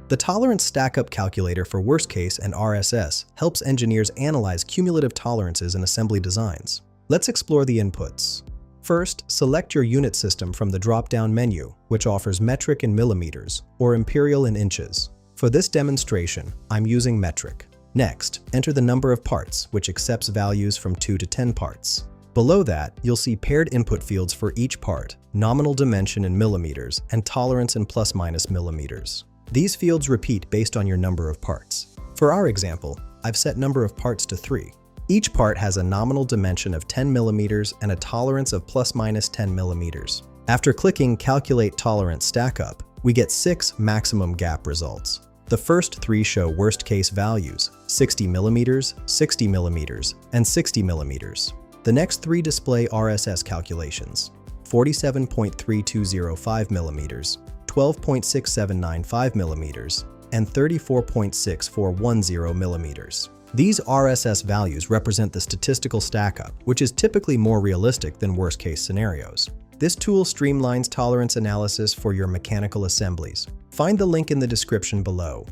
The tolerance stack-up calculator for Worst Case and RSS helps engineers analyze cumulative tolerances in assembly designs. Let's explore the inputs. First, select your unit system from the drop-down menu, which offers metric in millimeters or imperial in inches. For this demonstration, I'm using metric. Next, enter the number of parts, which accepts values from 2 to 10 parts. Below that, you'll see paired input fields for each part, nominal dimension in millimeters, and tolerance in plus-minus millimeters. These fields repeat based on your number of parts. For our example, I've set number of parts to 3. Each part has a nominal dimension of 10 millimeters and a tolerance of plus-minus 10 millimeters. After clicking Calculate Tolerance Stack-Up, we get 6 maximum gap results. The first 3 show worst-case values, 60 millimeters, 60 millimeters, and 60 millimeters. The next 3 display RSS calculations, 47.3205 millimeters, 12.6795 millimeters, and 34.6410 millimeters. These RSS values represent the statistical stack-up, which is typically more realistic than worst-case scenarios. This tool streamlines tolerance analysis for your mechanical assemblies. Find the link in the description below.